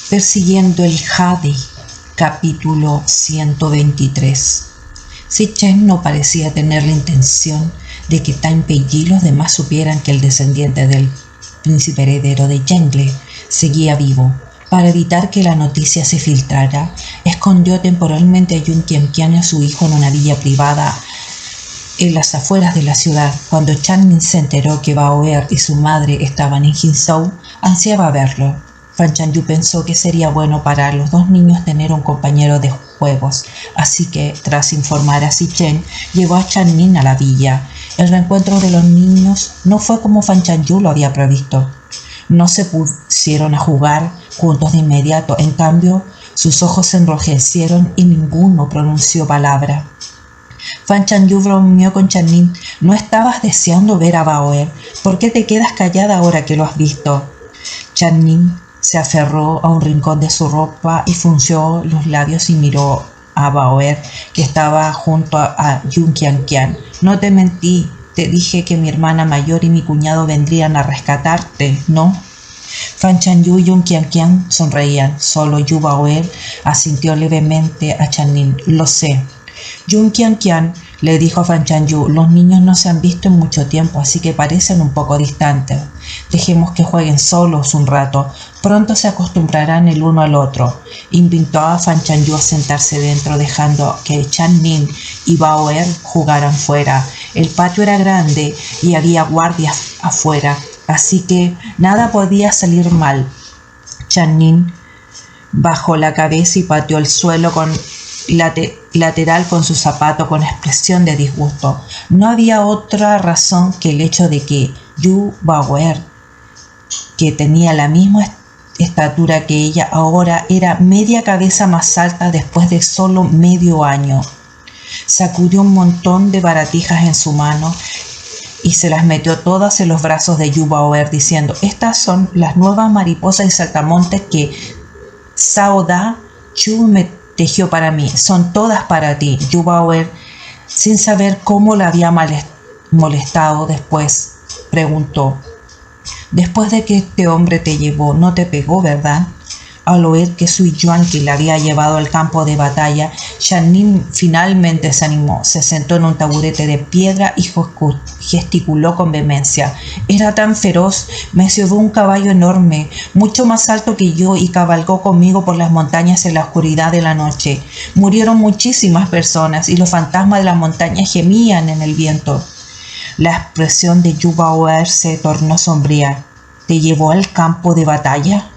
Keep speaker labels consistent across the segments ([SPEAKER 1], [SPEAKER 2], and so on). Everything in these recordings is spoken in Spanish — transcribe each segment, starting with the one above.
[SPEAKER 1] Persiguiendo el jade, capítulo 123. Si Chen no parecía tener la intención de que Tan Pei y los demás supieran que el descendiente del príncipe heredero de Yengle seguía vivo. Para evitar que la noticia se filtrara, escondió temporalmente a Yun Qianqian y a su hijo en una villa privada en las afueras de la ciudad. Cuando Channing se enteró que Bao Er y su madre estaban en Jinzhou, ansiaba verlo. Fan Chanyu pensó que sería bueno para los dos niños tener un compañero de juegos, así que, tras informar a Si Chen, llevó a Channing a la villa. El reencuentro de los niños no fue como Fan Chanyu lo había previsto. No se pusieron a jugar juntos de inmediato, en cambio, sus ojos se enrojecieron y ninguno pronunció palabra. Fan Chanyu bromeó con Channing. «¿No estabas deseando ver a Bao Er? ¿Por qué te quedas callada ahora que lo has visto?» Channing se aferró a un rincón de su ropa y frunció los labios y miró a Bao Er, que estaba junto a Yun Qianqian. «No te mentí, te dije que mi hermana mayor y mi cuñado vendrían a rescatarte, ¿no?» Fan Chanyu y Yun Qianqian sonreían. Solo Yu Bao Er asintió levemente a Channing. «Lo sé». Yun Qianqian le dijo a Fan Chanyu: «Los niños no se han visto en mucho tiempo, así que parecen un poco distantes. Dejemos que jueguen solos un rato. Pronto se acostumbrarán el uno al otro». Invitó a Fan Chanyu a sentarse dentro, dejando que Channing y Bao Er jugaran fuera. El patio era grande y había guardias afuera, así que nada podía salir mal. Channing bajó la cabeza y pateó el suelo con lateral con su zapato con expresión de disgusto. No había otra razón que el hecho de que Yu Bao Er, que tenía la misma estatura que ella, ahora era media cabeza más alta después de solo medio año. Sacudió un montón de baratijas en su mano y se las metió todas en los brazos de Yu Bao Er, diciendo: «Estas son las nuevas mariposas y saltamontes que Sao Da Chu me tejió para mí. Son todas para ti». Yu Bao Er, sin saber cómo la había molestado después, preguntó: «Después de que este hombre te llevó, no te pegó, ¿verdad?» Al oír que Sui Yuan que la había llevado al campo de batalla, Channing finalmente se animó, se sentó en un taburete de piedra y gesticuló con vehemencia. «Era tan feroz, me subió un caballo enorme, mucho más alto que yo, y cabalgó conmigo por las montañas en la oscuridad de la noche. Murieron muchísimas personas y los fantasmas de las montañas gemían en el viento». La expresión de Yu Bao Er se tornó sombría. «¿Te llevó al campo de batalla?»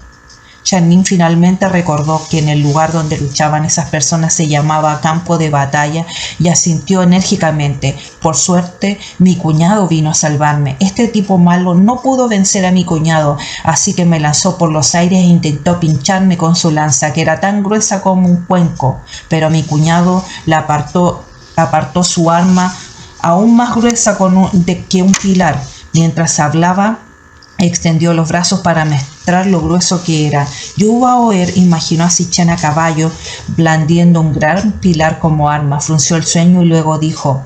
[SPEAKER 1] Channing finalmente recordó que en el lugar donde luchaban esas personas se llamaba campo de batalla y asintió enérgicamente. «Por suerte, mi cuñado vino a salvarme. Este tipo malo no pudo vencer a mi cuñado, así que me lanzó por los aires e intentó pincharme con su lanza, que era tan gruesa como un cuenco, pero mi cuñado apartó su arma aún más gruesa que un pilar. Mientras hablaba, extendió los brazos para mostrar lo grueso que era. Yu Bao Er imaginó a Si Chen a caballo, blandiendo un gran pilar como arma. Frunció el ceño y luego dijo,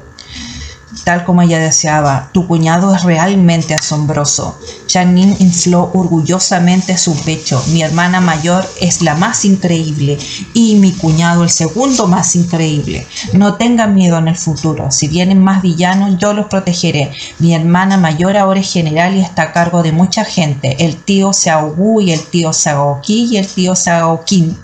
[SPEAKER 1] tal como ella deseaba: «Tu cuñado es realmente asombroso». Channing infló orgullosamente su pecho. «Mi hermana mayor es la más increíble y mi cuñado el segundo más increíble. No tengan miedo en el futuro. Si vienen más villanos, yo los protegeré. Mi hermana mayor ahora es general y está a cargo de mucha gente. El tío Xiao Wu y el tío Xiao Qi y el tío Xiao Qin».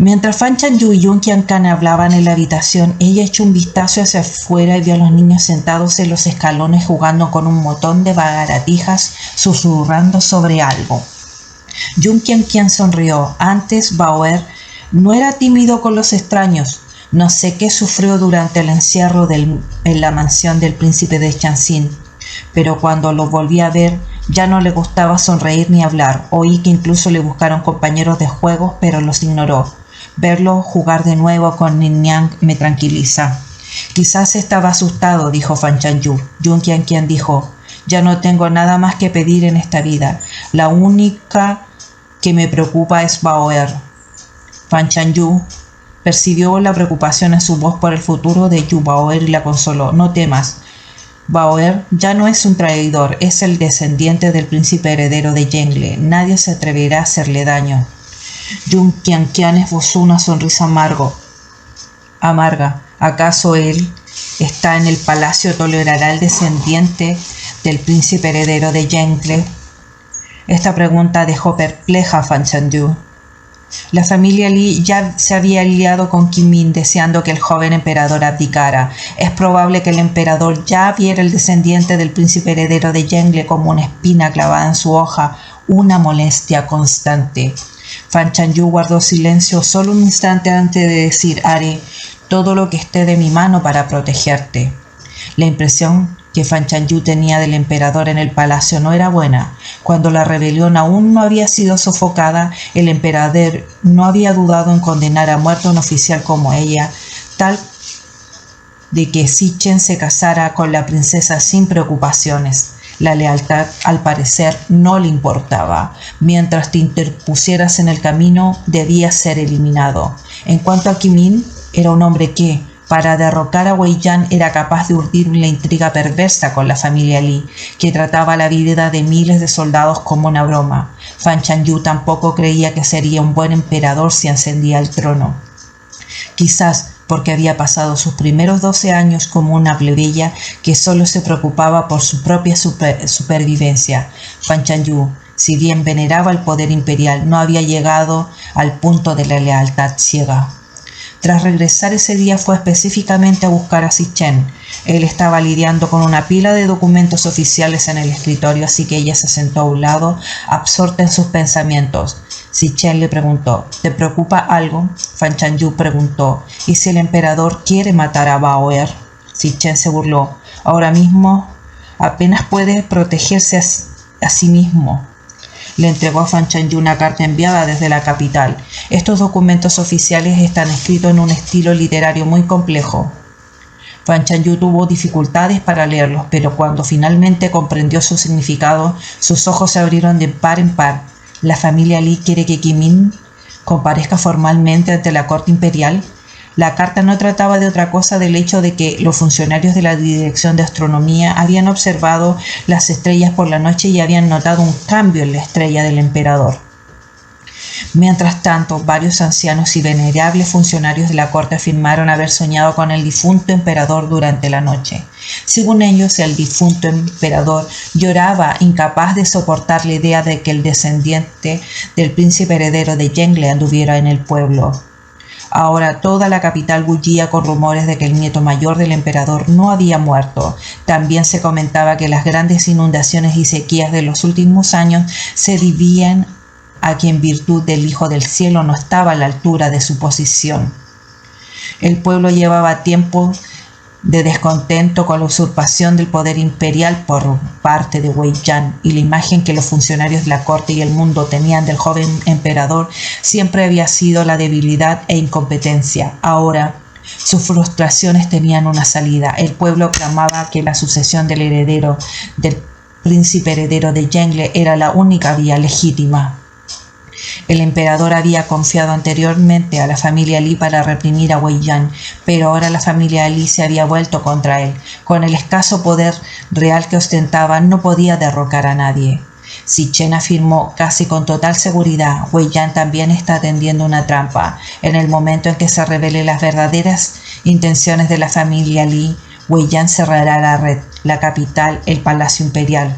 [SPEAKER 1] Mientras Fan Chanyu y Yun Qianqian hablaban en la habitación, ella echó un vistazo hacia afuera y vio a los niños sentados en los escalones jugando con un montón de baratijas, susurrando sobre algo. Yun Qianqian sonrió. Antes Bao Er no era tímido con los extraños. No sé qué sufrió durante el encierro en la mansión del príncipe de Chanxin, pero cuando lo volví a ver ya no le gustaba sonreír ni hablar. Oí que incluso le buscaron compañeros de juegos, pero los ignoró. Verlo jugar de nuevo con Ninian me tranquiliza». «Quizás estaba asustado», dijo Fan Chanyu. Yun Qianqian dijo: «Ya no tengo nada más que pedir en esta vida. La única que me preocupa es Bao Er». Fan Chanyu percibió la preocupación en su voz por el futuro de Yu Bao Er y la consoló. «No temas. Baoer ya no es un traidor, es el descendiente del príncipe heredero de Yengle. Nadie se atreverá a hacerle daño. Jun Qianqian esbozó una sonrisa amarga. ¿Acaso él está en el palacio? ¿Tolerará el descendiente del príncipe heredero de Yengle? Esta pregunta dejó perpleja a Fan Chanyu. La familia Li ya se había aliado con Kimin deseando que el joven emperador abdicara. Es probable que el emperador ya viera el descendiente del príncipe heredero de Yengle como una espina clavada en su hoja, una molestia constante. Fan Chanyu guardó silencio solo un instante antes de decir: haré todo lo que esté de mi mano para protegerte. La impresión que Fan Chanyu tenía del emperador en el palacio no era buena. Cuando la rebelión aún no había sido sofocada, el emperador no había dudado en condenar a muerte a un oficial como ella, tal de que Zichen se casara con la princesa sin preocupaciones. La lealtad, al parecer, no le importaba. Mientras te interpusieras en el camino, debías ser eliminado. En cuanto a Kimin, era un hombre que, para derrocar a Wei Yan, era capaz de urdir la intriga perversa con la familia Li, que trataba la vida de miles de soldados como una broma. Fan Chanyu tampoco creía que sería un buen emperador si ascendía al trono. Quizás porque había pasado sus primeros 12 años como una plebeya que solo se preocupaba por su propia supervivencia. Fan Chanyu, si bien veneraba el poder imperial, no había llegado al punto de la lealtad ciega. Tras regresar ese día fue específicamente a buscar a Zichen. Él estaba lidiando con una pila de documentos oficiales en el escritorio, así que ella se sentó a un lado, absorta en sus pensamientos. Zichen le preguntó: ¿te preocupa algo? Fan Chanyu preguntó: ¿y si el emperador quiere matar a Baoer? Zichen se burló: ahora mismo apenas puede protegerse a sí mismo. Le entregó a Fan Chanyu una carta enviada desde la capital. Estos documentos oficiales están escritos en un estilo literario muy complejo. Fan Chanyu tuvo dificultades para leerlos, pero cuando finalmente comprendió su significado, sus ojos se abrieron de par en par. La familia Li quiere que Kimin comparezca formalmente ante la corte imperial. La carta no trataba de otra cosa del hecho de que los funcionarios de la Dirección de Astronomía habían observado las estrellas por la noche y habían notado un cambio en la estrella del emperador. Mientras tanto, varios ancianos y venerables funcionarios de la corte afirmaron haber soñado con el difunto emperador durante la noche. Según ellos, el difunto emperador lloraba, incapaz de soportar la idea de que el descendiente del príncipe heredero de Yengle anduviera en el pueblo. Ahora toda la capital bullía con rumores de que el nieto mayor del emperador no había muerto. También se comentaba que las grandes inundaciones y sequías de los últimos años se debían a que en virtud del Hijo del Cielo no estaba a la altura de su posición. El pueblo llevaba tiempo de descontento con la usurpación del poder imperial por parte de Wei Yan, y la imagen que los funcionarios de la corte y el mundo tenían del joven emperador siempre había sido la debilidad e incompetencia. Ahora, sus frustraciones tenían una salida. El pueblo clamaba que la sucesión del heredero, del príncipe heredero de Yengle, era la única vía legítima. El emperador había confiado anteriormente a la familia Li para reprimir a Wei Yan, pero ahora la familia Li se había vuelto contra él. Con el escaso poder real que ostentaba, no podía derrocar a nadie. Zichen afirmó casi con total seguridad: Wei Yan también está tendiendo una trampa. En el momento en que se revelen las verdaderas intenciones de la familia Li, Wei Yan cerrará la capital, el Palacio Imperial.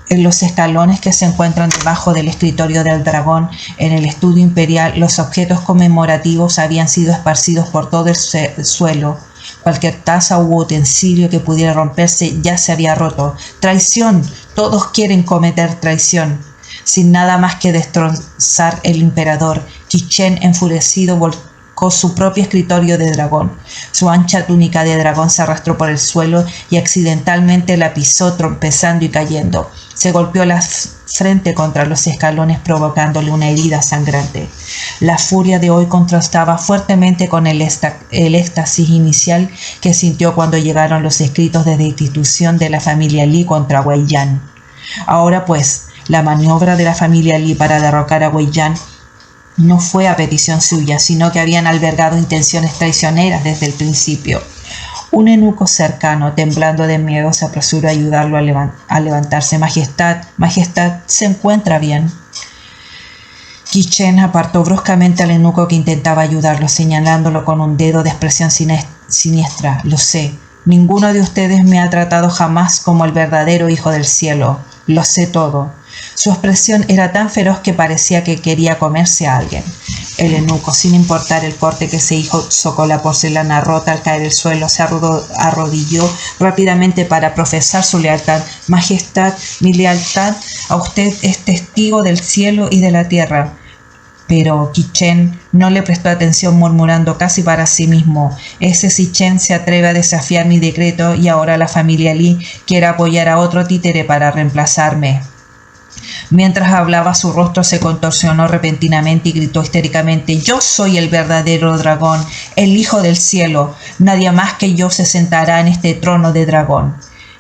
[SPEAKER 1] En los escalones que se encuentran debajo del escritorio del dragón, en el estudio imperial, los objetos conmemorativos habían sido esparcidos por todo el suelo. Cualquier taza u utensilio que pudiera romperse ya se había roto. ¡Traición! Todos quieren cometer traición. Sin nada más que destrozar el emperador, Zichen, enfurecido, volcó su propio escritorio de dragón. Su ancha túnica de dragón se arrastró por el suelo y accidentalmente la pisó, tropezando y cayendo. Se golpeó la frente contra los escalones, provocándole una herida sangrante. La furia de hoy contrastaba fuertemente con el éxtasis inicial que sintió cuando llegaron los escritos de destitución de la familia Li contra Wei Yan. Ahora pues, la maniobra de la familia Li para derrocar a Wei Yan no fue a petición suya, sino que habían albergado intenciones traicioneras desde el principio. Un eunuco cercano, temblando de miedo, se apresuró a ayudarlo a levantarse. Majestad, ¿se encuentra bien? Qichen apartó bruscamente al eunuco que intentaba ayudarlo, señalándolo con un dedo de expresión siniestra. Lo sé. Ninguno de ustedes me ha tratado jamás como el verdadero hijo del cielo. Lo sé todo. Su expresión era tan feroz que parecía que quería comerse a alguien. El eunuco, sin importar el corte que se hizo con la porcelana rota al caer al suelo, se arrodilló rápidamente para profesar su lealtad. Majestad, mi lealtad a usted es testigo del cielo y de la tierra. Pero Qichen no le prestó atención, murmurando casi para sí mismo: ese Qichen se atreve a desafiar mi decreto y ahora la familia Li quiere apoyar a otro títere para reemplazarme. Mientras hablaba, su rostro se contorsionó repentinamente y gritó histéricamente: yo soy el verdadero dragón, el hijo del cielo. Nadie más que yo se sentará en este trono de dragón.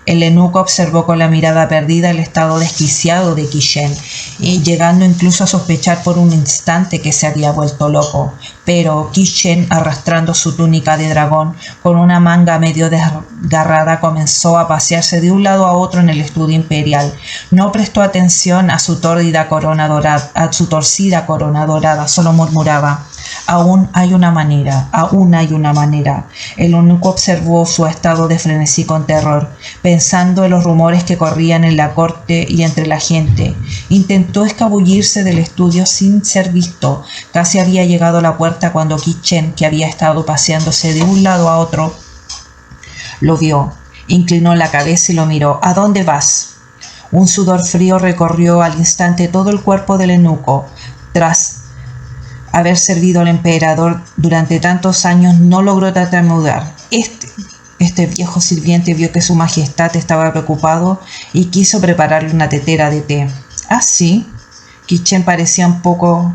[SPEAKER 1] El eunuco observó con la mirada perdida el estado desquiciado de Qichen, y llegando incluso a sospechar por un instante que se había vuelto loco. Pero Qichen, arrastrando su túnica de dragón con una manga medio desgarrada, comenzó a pasearse de un lado a otro en el estudio imperial. No prestó atención a su torcida corona dorada, solo murmuraba: aún hay una manera. El eunuco observó su estado de frenesí con terror, pensando en los rumores que corrían en la corte y entre la gente. Intentó escabullirse del estudio sin ser visto. Casi había llegado a la puerta cuando Qichen, que había estado paseándose de un lado a otro, lo vio. Inclinó la cabeza y lo miró. ¿A dónde vas? Un sudor frío recorrió al instante todo el cuerpo del eunuco. Tras haber servido al emperador durante tantos años, no logró tartamudear. Este viejo sirviente vio que su majestad estaba preocupado y quiso prepararle una tetera de té. ¿Ah, sí? Qichen parecía un poco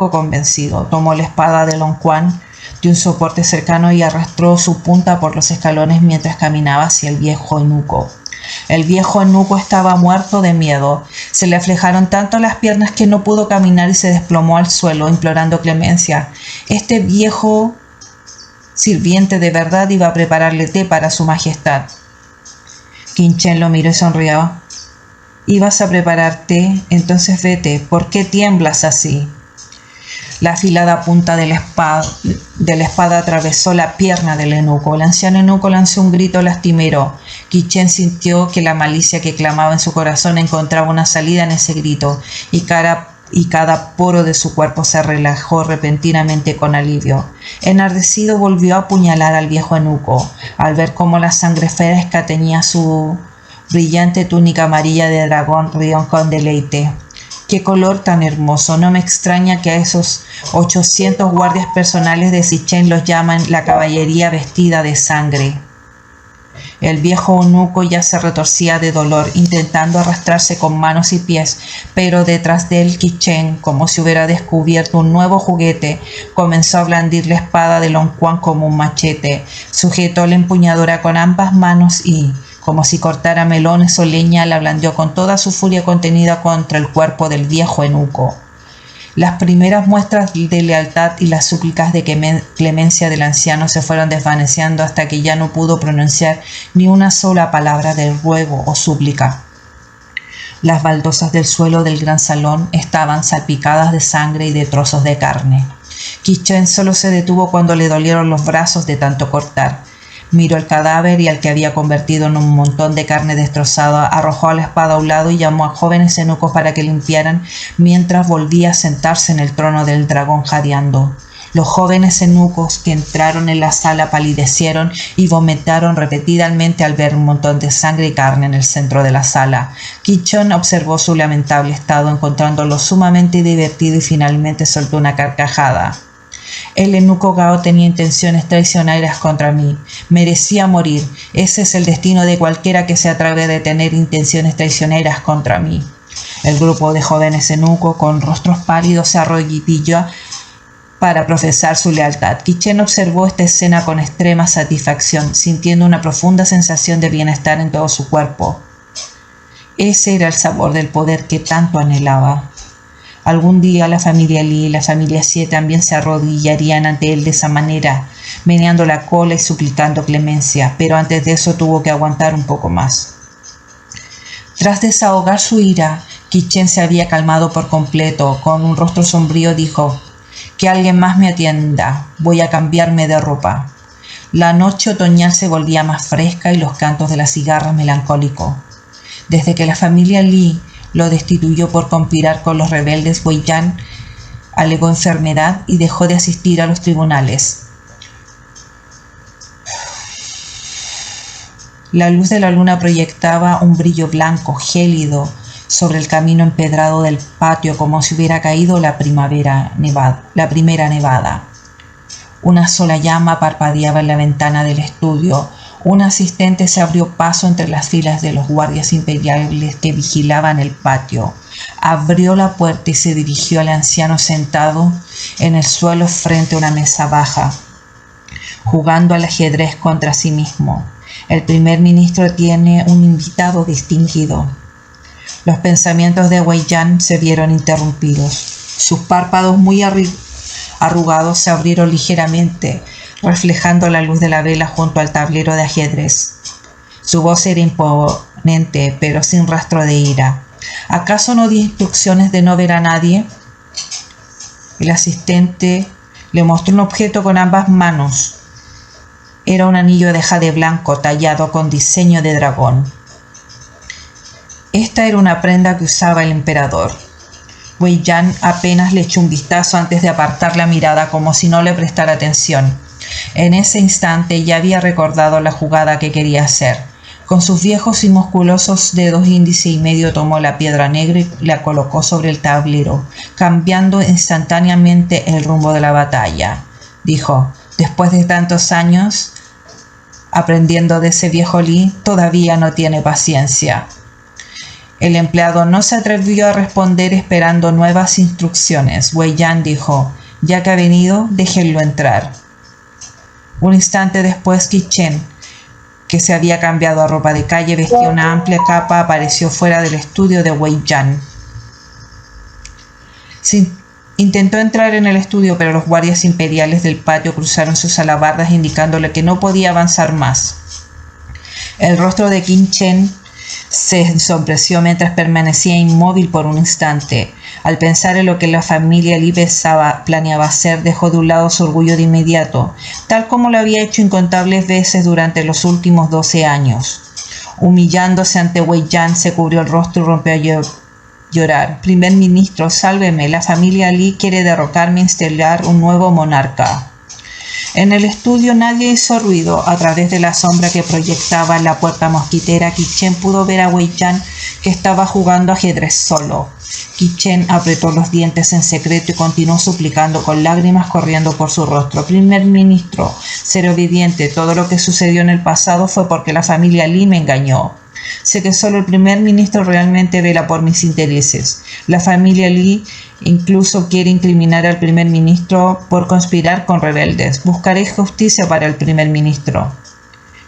[SPEAKER 1] convencido. Tomó la espada de Long Quan de un soporte cercano y arrastró su punta por los escalones mientras caminaba hacia el viejo eunuco. El viejo eunuco estaba muerto de miedo. Se le aflejaron tanto las piernas que no pudo caminar y se desplomó al suelo, implorando clemencia. Este viejo sirviente de verdad iba a prepararle té para su majestad. Qichen lo miró y sonrió. ¿Ibas a preparar té? Entonces vete. ¿Por qué tiemblas así? La afilada punta de la espada atravesó la pierna del eunuco. El anciano eunuco lanzó un grito lastimero. Qichen sintió que la malicia que clamaba en su corazón encontraba una salida en ese grito, y cada poro de su cuerpo se relajó repentinamente con alivio. Enardecido, volvió a apuñalar al viejo eunuco, al ver cómo la sangre fresca teñía su brillante túnica amarilla de dragón. Rió con deleite. ¡Qué color tan hermoso! No me extraña que a esos 800 guardias personales de Qichen los llaman la caballería vestida de sangre. El viejo eunuco ya se retorcía de dolor, intentando arrastrarse con manos y pies, pero detrás de él Qichen, como si hubiera descubierto un nuevo juguete, comenzó a blandir la espada de Long Quan como un machete. Sujetó la empuñadura con ambas manos y, como si cortara melones o leña, la blandió con toda su furia contenida contra el cuerpo del viejo eunuco. Las primeras muestras de lealtad y las súplicas de clemencia del anciano se fueron desvaneciendo hasta que ya no pudo pronunciar ni una sola palabra de ruego o súplica. Las baldosas del suelo del gran salón estaban salpicadas de sangre y de trozos de carne. Qichen solo se detuvo cuando le dolieron los brazos de tanto cortar. Miró el cadáver y al que había convertido en un montón de carne destrozada, arrojó la espada a un lado y llamó a jóvenes eunucos para que limpiaran, mientras volvía a sentarse en el trono del dragón jadeando. Los jóvenes eunucos que entraron en la sala palidecieron y vomitaron repetidamente al ver un montón de sangre y carne en el centro de la sala. Qichen observó su lamentable estado, encontrándolo sumamente divertido, y finalmente soltó una carcajada. El eunuco Gao tenía intenciones traicioneras contra mí. Merecía morir. Ese es el destino de cualquiera que se atreve a tener intenciones traicioneras contra mí. El grupo de jóvenes eunucos con rostros pálidos se arrodilló para profesar su lealtad. Qichen observó esta escena con extrema satisfacción, sintiendo una profunda sensación de bienestar en todo su cuerpo. Ese era el sabor del poder que tanto anhelaba. Algún día la familia Li y la familia Xie también se arrodillarían ante él de esa manera, meneando la cola y suplicando clemencia, pero antes de eso tuvo que aguantar un poco más. Tras desahogar su ira, Qi Chen se había calmado por completo. Con un rostro sombrío dijo: «Que alguien más me atienda, voy a cambiarme de ropa». La noche otoñal se volvía más fresca y los cantos de las cigarras melancólicos. Desde que la familia Li lo destituyó por conspirar con los rebeldes, Wei Yan alegó enfermedad y dejó de asistir a los tribunales. La luz de la luna proyectaba un brillo blanco, gélido, sobre el camino empedrado del patio, como si hubiera caído la primera nevada. Una sola llama parpadeaba en la ventana del estudio. Un asistente se abrió paso entre las filas de los guardias imperiales que vigilaban el patio. Abrió la puerta y se dirigió al anciano sentado en el suelo frente a una mesa baja, jugando al ajedrez contra sí mismo. El primer ministro tiene un invitado distinguido. Los pensamientos de Wei Yan se vieron interrumpidos. Sus párpados muy arrugados se abrieron ligeramente, reflejando la luz de la vela junto al tablero de ajedrez. Su voz era imponente, pero sin rastro de ira. ¿Acaso no di instrucciones de no ver a nadie? El asistente le mostró un objeto con ambas manos. Era un anillo de jade blanco tallado con diseño de dragón. Esta era una prenda que usaba el emperador. Wei Yan apenas le echó un vistazo antes de apartar la mirada como si no le prestara atención. En ese instante ya había recordado la jugada que quería hacer. Con sus viejos y musculosos dedos índice y medio tomó la piedra negra y la colocó sobre el tablero, cambiando instantáneamente el rumbo de la batalla. Dijo: «Después de tantos años, aprendiendo de ese viejo Li, todavía no tiene paciencia». El empleado no se atrevió a responder, esperando nuevas instrucciones. Wei Yan dijo: «Ya que ha venido, déjenlo entrar». Un instante después, Qi Chen, que se había cambiado a ropa de calle, vestía una amplia capa, apareció fuera del estudio de Wei Yan. Intentó entrar en el estudio, pero los guardias imperiales del patio cruzaron sus alabardas indicándole que no podía avanzar más. El rostro de Qi Chen se ensombreció mientras permanecía inmóvil por un instante. Al pensar en lo que la familia Li planeaba hacer, dejó de un lado su orgullo de inmediato, tal como lo había hecho incontables veces durante los últimos 12 años. Humillándose ante Wei Yan, se cubrió el rostro y rompió a llorar. «Primer ministro, sálveme, la familia Li quiere derrocarme e instalar un nuevo monarca». En el estudio nadie hizo ruido. A través de la sombra que proyectaba en la puerta mosquitera, Qi Chen pudo ver a Wei Yan, que estaba jugando ajedrez solo. Qi Chen apretó los dientes en secreto y continuó suplicando con lágrimas corriendo por su rostro: «Primer ministro, ser obediente. Todo lo que sucedió en el pasado fue porque la familia Li me engañó. Sé que solo el primer ministro realmente vela por mis intereses. La familia Li incluso quiere incriminar al primer ministro por conspirar con rebeldes. Buscaré justicia para el primer ministro».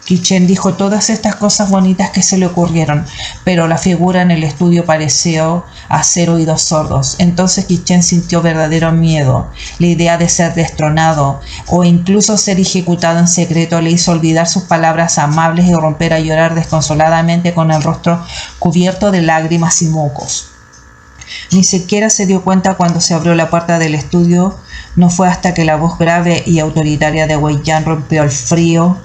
[SPEAKER 1] Qi Chen dijo todas estas cosas bonitas que se le ocurrieron, pero la figura en el estudio pareció hacer oídos sordos. Entonces Qi Chen sintió verdadero miedo. La idea de ser destronado o incluso ser ejecutado en secreto le hizo olvidar sus palabras amables y romper a llorar desconsoladamente con el rostro cubierto de lágrimas y mocos. Ni siquiera se dio cuenta cuando se abrió la puerta del estudio. No fue hasta que la voz grave y autoritaria de Wei Yan rompió el frío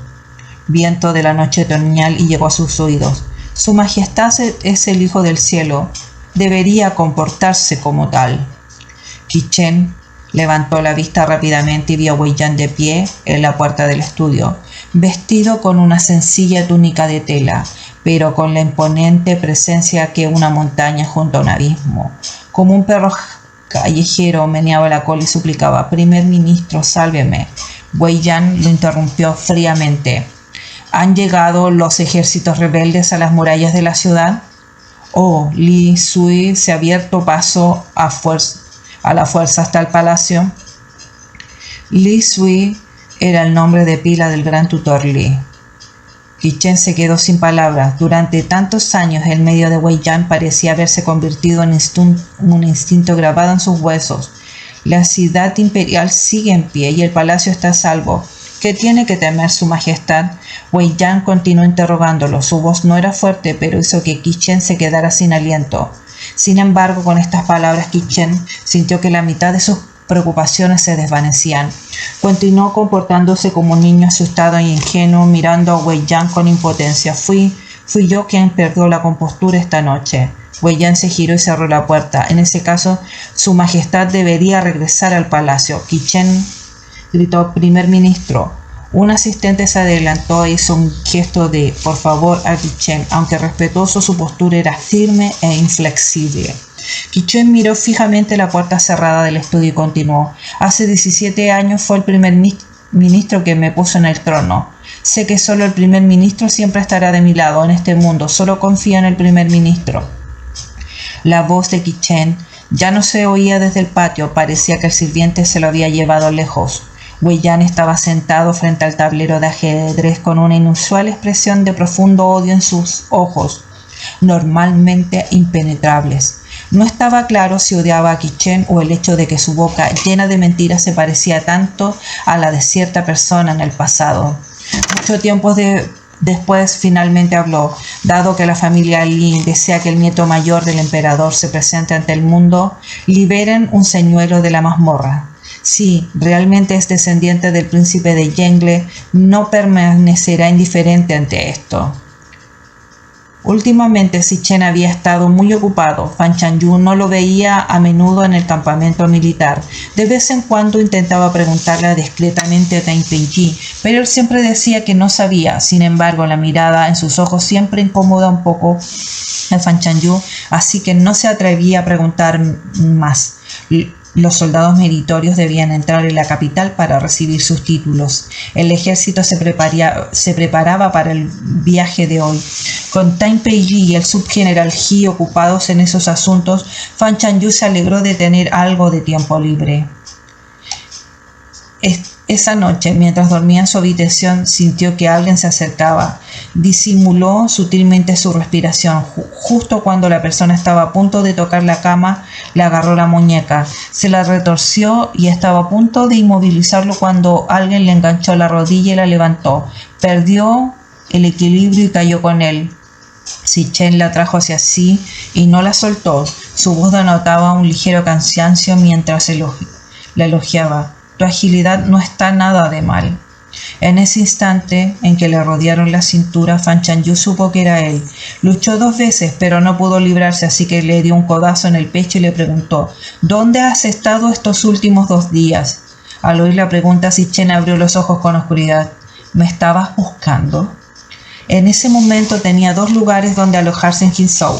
[SPEAKER 1] viento de la noche otoñal y llegó a sus oídos: «Su Majestad es el Hijo del Cielo. Debería comportarse como tal». Qi Chen levantó la vista rápidamente y vio a Wei Yan de pie en la puerta del estudio, vestido con una sencilla túnica de tela, pero con la imponente presencia que una montaña junto a un abismo. Como un perro callejero meneaba la cola y suplicaba: «Primer ministro, sálveme». Wei Yan lo interrumpió fríamente: «¿Han llegado los ejércitos rebeldes a las murallas de la ciudad?» «Oh, Li Sui se ha abierto paso a la fuerza hasta el palacio». Li Sui era el nombre de pila del gran tutor Li. Qichen se quedó sin palabras. Durante tantos años el medio de Wei Yan parecía haberse convertido en un instinto grabado en sus huesos. La ciudad imperial sigue en pie y el palacio está a salvo. ¿Qué tiene que temer su majestad? Wei Yan continuó interrogándolo. Su voz no era fuerte, pero hizo que Qichen se quedara sin aliento. Sin embargo, con estas palabras, Qichen sintió que la mitad de sus preocupaciones se desvanecían. Continuó comportándose como un niño asustado e ingenuo, mirando a Wei Yan con impotencia. Fui yo quien perdió la compostura esta noche. Wei Yan se giró y cerró la puerta. En ese caso, su majestad debería regresar al palacio. Qichen gritó: primer ministro. Un asistente se adelantó e hizo un gesto de por favor a Qichen. Aunque respetuoso, su postura era firme e inflexible. Qichen miró fijamente la puerta cerrada del estudio y continuó: hace 17 años fue el primer ministro que me puso en el trono. Sé que solo el primer ministro siempre estará de mi lado en este mundo. Solo confío en el primer ministro. La voz de Qichen ya no se oía desde el patio. Parecía que el sirviente se lo había llevado lejos. Wei Yan estaba sentado frente al tablero de ajedrez con una inusual expresión de profundo odio en sus ojos, normalmente impenetrables. No estaba claro si odiaba a Qichen o el hecho de que su boca llena de mentiras se parecía tanto a la de cierta persona en el pasado. Mucho tiempo después finalmente habló. Dado que la familia Lin desea que el nieto mayor del emperador se presente ante el mundo, liberen un señuelo de la mazmorra. Si realmente es descendiente del príncipe de Yengle, no permanecerá indiferente ante esto. Últimamente Qichen había estado muy ocupado. Fan Chanyu no lo veía a menudo en el campamento militar. De vez en cuando intentaba preguntarle discretamente a Tan Peiji, pero él siempre decía que no sabía. Sin embargo, la mirada en sus ojos siempre incomoda un poco a Fan Chanyu, así que no se atrevía a preguntar más. Los soldados meritorios debían entrar en la capital para recibir sus títulos. El ejército se preparaba para el viaje de hoy. Con Tan Peiji y el subgeneral He ocupados en esos asuntos, Fan Chanyu se alegró de tener algo de tiempo libre. Esa noche, mientras dormía en su habitación, sintió que alguien se acercaba. Disimuló sutilmente su respiración. Justo cuando la persona estaba a punto de tocar la cama, le agarró la muñeca. Se la retorció y estaba a punto de inmovilizarlo cuando alguien le enganchó la rodilla y la levantó. Perdió el equilibrio y cayó con él. Qichen la trajo hacia sí y no la soltó. Su voz denotaba un ligero cansancio mientras la elogiaba. Tu agilidad no está nada de mal. En ese instante en que le rodearon la cintura, Fan Chanyu supo que era él. Luchó 2 veces, pero no pudo librarse, así que le dio un codazo en el pecho y le preguntó: ¿dónde has estado estos últimos 2 días? Al oír la pregunta, Qichen abrió los ojos con oscuridad. ¿Me estabas buscando? En ese momento tenía 2 lugares donde alojarse en Jinzhou: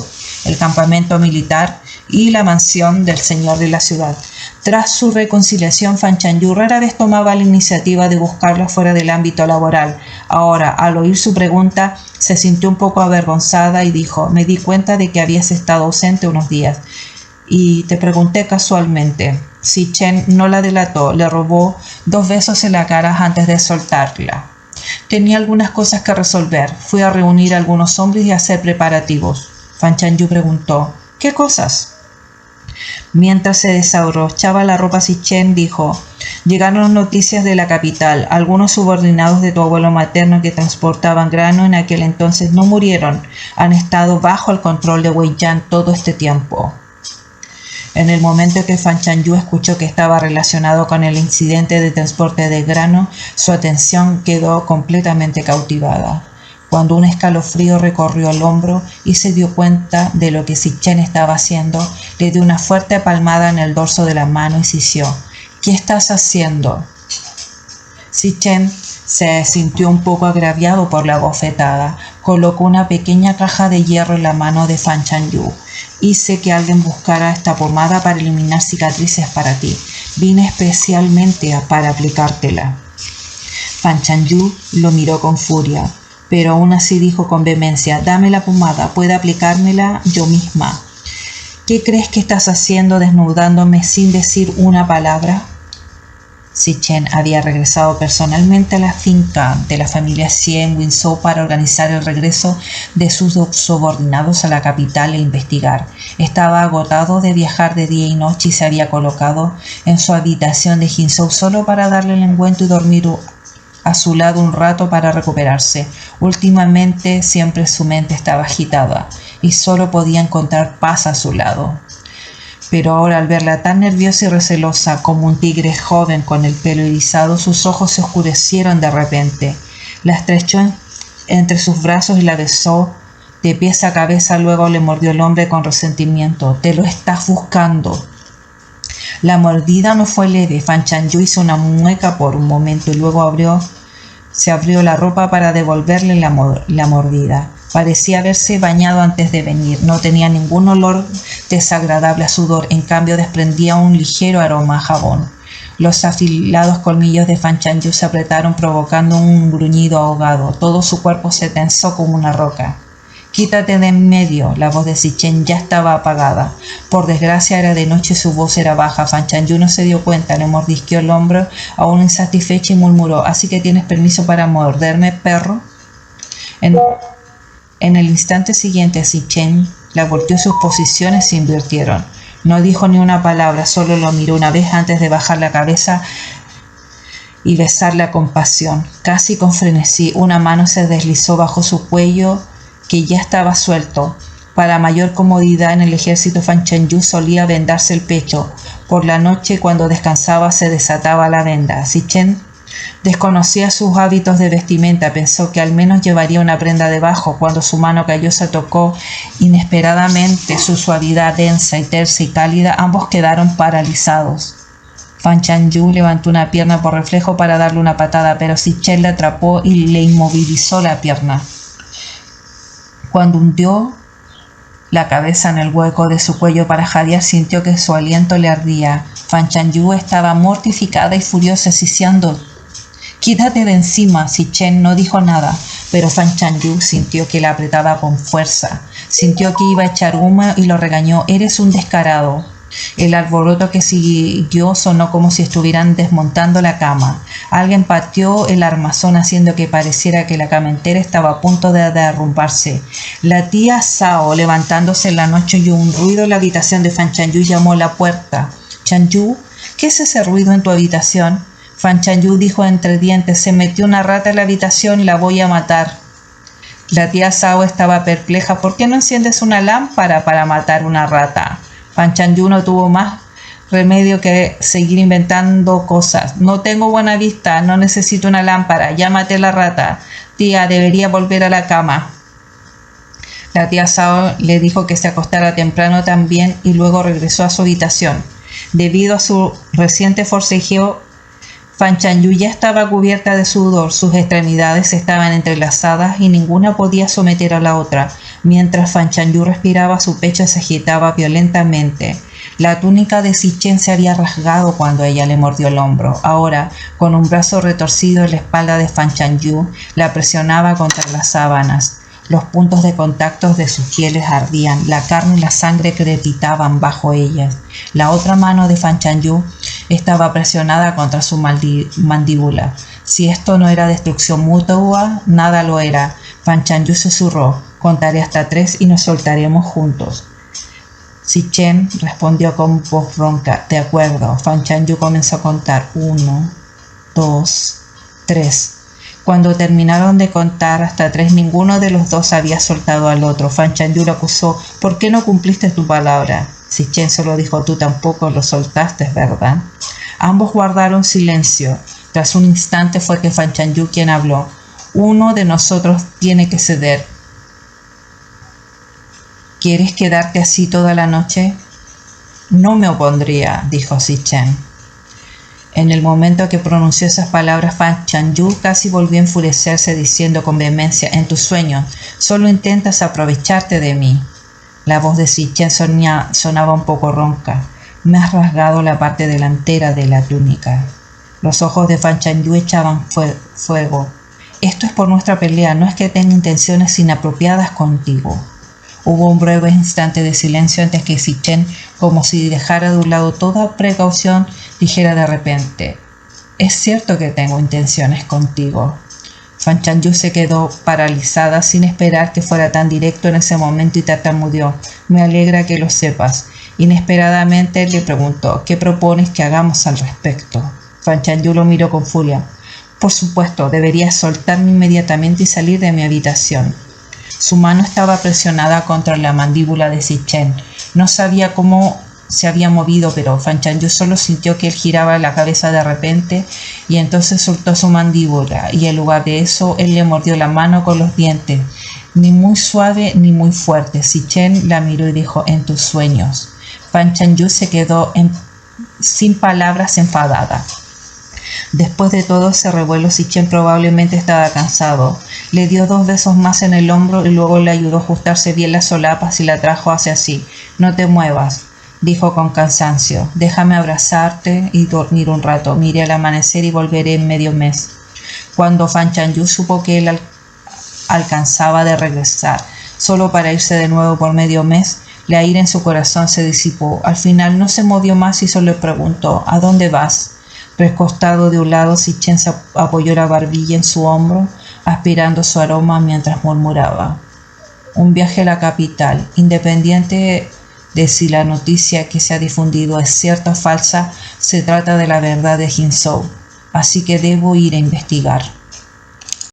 [SPEAKER 1] el campamento militar y la mansión del señor de la ciudad. Tras su reconciliación, Fan Chanyu rara vez tomaba la iniciativa de buscarlo fuera del ámbito laboral. Ahora, al oír su pregunta, se sintió un poco avergonzada y dijo: me di cuenta de que habías estado ausente unos días y te pregunté casualmente. Qichen no la delató, le robó 2 besos en la cara antes de soltarla. Tenía algunas cosas que resolver. Fui a reunir a algunos hombres y a hacer preparativos. Fan Chanyu preguntó: ¿qué cosas? Mientras se desabrochaba la ropa, Qichen dijo: llegaron noticias de la capital. Algunos subordinados de tu abuelo materno que transportaban grano en aquel entonces no murieron. Han estado bajo el control de Wei Yan todo este tiempo. En el momento que Fan Chanyu escuchó que estaba relacionado con el incidente de transporte de grano, su atención quedó completamente cautivada. Cuando un escalofrío recorrió el hombro y se dio cuenta de lo que Qichen estaba haciendo, le dio una fuerte palmada en el dorso de la mano y sisió. ¿Qué estás haciendo? Qichen se sintió un poco agraviado por la bofetada. Colocó una pequeña caja de hierro en la mano de Fan Chanyu. Hice que alguien buscara esta pomada para eliminar cicatrices para ti. Vine especialmente para aplicártela. Fan Chanyu lo miró con furia, pero aún así dijo con vehemencia: dame la pomada, puedo aplicármela yo misma. ¿Qué crees que estás haciendo desnudándome sin decir una palabra? Si Chen había regresado personalmente a la finca de la familia Xie en Winzhou para organizar el regreso de sus subordinados a la capital e investigar. Estaba agotado de viajar de día y noche y se había colocado en su habitación de Jinzhou solo para darle el encuentro y dormir a su lado un rato para recuperarse. Últimamente siempre su mente estaba agitada y solo podía encontrar paz a su lado. Pero ahora, al verla tan nerviosa y recelosa como un tigre joven con el pelo erizado, sus ojos se oscurecieron de repente. La estrechó entre sus brazos y la besó de pies a cabeza, luego le mordió el hombro con resentimiento. «Te lo estás buscando». La mordida no fue leve. Fan Chanyu hizo una mueca por un momento y luego se abrió la ropa para devolverle la mordida. Parecía haberse bañado antes de venir. No tenía ningún olor desagradable a sudor, en cambio desprendía un ligero aroma a jabón. Los afilados colmillos de Fan Chanyu se apretaron provocando un gruñido ahogado. Todo su cuerpo se tensó como una roca. «Quítate de en medio». La voz de Si Chen ya estaba apagada. Por desgracia era de noche y su voz era baja. Fan Chanyu no se dio cuenta, le mordisqueó el hombro aún insatisfecha y murmuró: «¿Así que tienes permiso para morderme, perro?». En el instante siguiente, Si Chen la volteó y sus posiciones se invirtieron. No dijo ni una palabra, solo lo miró una vez antes de bajar la cabeza y besarla con pasión. Casi con frenesí, una mano se deslizó bajo su cuello, que ya estaba suelto. Para mayor comodidad en el ejército, Fan Chanyu solía vendarse el pecho. Por la noche, cuando descansaba, se desataba la venda. Si Chen desconocía sus hábitos de vestimenta, pensó que al menos llevaría una prenda debajo. Cuando su mano callosa tocó inesperadamente su suavidad densa y tersa y cálida, ambos quedaron paralizados. Fan Chanyu levantó una pierna por reflejo para darle una patada, pero Si Chen la atrapó y le inmovilizó la pierna. Cuando hundió la cabeza en el hueco de su cuello para jadear, sintió que su aliento le ardía. Fan Chanyu estaba mortificada y furiosa, siseando: «Quítate de encima». Si Chen no dijo nada, pero Fan Chanyu sintió que la apretaba con fuerza. Sintió que iba a echar humo y lo regañó: «Eres un descarado». El alboroto que siguió sonó como si estuvieran desmontando la cama. Alguien pateó el armazón haciendo que pareciera que la cama entera estaba a punto de derrumbarse. La tía Sao, levantándose en la noche, oyó un ruido en la habitación de Fan Chanyu y llamó a la puerta. «Chanyu, ¿qué es ese ruido en tu habitación?». Fan Chanyu dijo entre dientes: «Se metió una rata en la habitación, la voy a matar». La tía Sao estaba perpleja. «¿Por qué no enciendes una lámpara para matar una rata?». Fan Chanyu no tuvo más remedio que seguir inventando cosas. «No tengo buena vista, no necesito una lámpara, ya maté la rata. Tía, debería volver a la cama». La tía Sao le dijo que se acostara temprano también y luego regresó a su habitación. Debido a su reciente forcejeo, Fan Chanyu ya estaba cubierta de sudor, sus extremidades estaban entrelazadas y ninguna podía someter a la otra. Mientras Fan Chanyu respiraba, su pecho se agitaba violentamente. La túnica de Si Chen se había rasgado cuando ella le mordió el hombro. Ahora, con un brazo retorcido en la espalda de Fan Chanyu, la presionaba contra las sábanas. Los puntos de contacto de sus pieles ardían, la carne y la sangre crepitaban bajo ellas. La otra mano de Fan Chanyu estaba presionada contra su mandíbula. Si esto no era destrucción mutua, nada lo era. Fan Chanyu susurró: «Contaré hasta 3 y nos soltaremos juntos». Si Chen respondió con voz ronca: «De acuerdo». Fan Chanyu comenzó a contar: 1, 2, 3. Cuando terminaron de contar hasta 3, ninguno de los dos había soltado al otro. Fan Chanyu lo acusó: «¿Por qué no cumpliste tu palabra?». Si Chen solo dijo: «Tú tampoco lo soltaste, ¿verdad?». Ambos guardaron silencio. Tras un instante fue que Fan Chanyu quien habló: «Uno de nosotros tiene que ceder». «¿Quieres quedarte así toda la noche?». «No me opondría», dijo Si Chen. En el momento que pronunció esas palabras, Fan Chanyu casi volvió a enfurecerse, diciendo con vehemencia: «En tus sueños solo intentas aprovecharte de mí». La voz de Si Chen sonaba un poco ronca: «Me has rasgado la parte delantera de la túnica». Los ojos de Fan Chanyu echaban fuego. «Esto es por nuestra pelea, no es que tenga intenciones inapropiadas contigo». Hubo un breve instante de silencio antes que Si Chen, como si dejara de un lado toda precaución, dijera de repente: Es cierto que tengo intenciones contigo. Fan Chanyu se quedó paralizada sin esperar que fuera tan directo en ese momento y tartamudeó. Me alegra que lo sepas. Inesperadamente le preguntó, ¿qué propones que hagamos al respecto? Fan Chanyu lo miró con furia. Por supuesto, deberías soltarme inmediatamente y salir de mi habitación. Su mano estaba presionada contra la mandíbula de Si-Chen. No sabía cómo se había movido, pero Fan Chanyu solo sintió que él giraba la cabeza de repente y entonces soltó su mandíbula y en lugar de eso él le mordió la mano con los dientes, ni muy suave ni muy fuerte. Si-Chen la miró y dijo, en tus sueños. Fan Chanyu se quedó sin palabras, enfadada. Después de todo ese revuelo, Si-Chen probablemente estaba cansado. Le dio 2 besos más en el hombro y luego le ayudó a ajustarse bien las solapas y la trajo hacia sí. No te muevas, dijo con cansancio. Déjame abrazarte y dormir un rato. Miré al amanecer y volveré en medio mes. Cuando Fan Chanyu supo que él alcanzaba de regresar, solo para irse de nuevo por medio mes, la ira en su corazón se disipó. Al final no se movió más y solo le preguntó, ¿a dónde vas? Recostado de un lado, Si-Chen se apoyó la barbilla en su hombro, aspirando su aroma mientras murmuraba. Un viaje a la capital, independiente de si la noticia que se ha difundido es cierta o falsa, se trata de la verdad de Jinzhou, así que debo ir a investigar.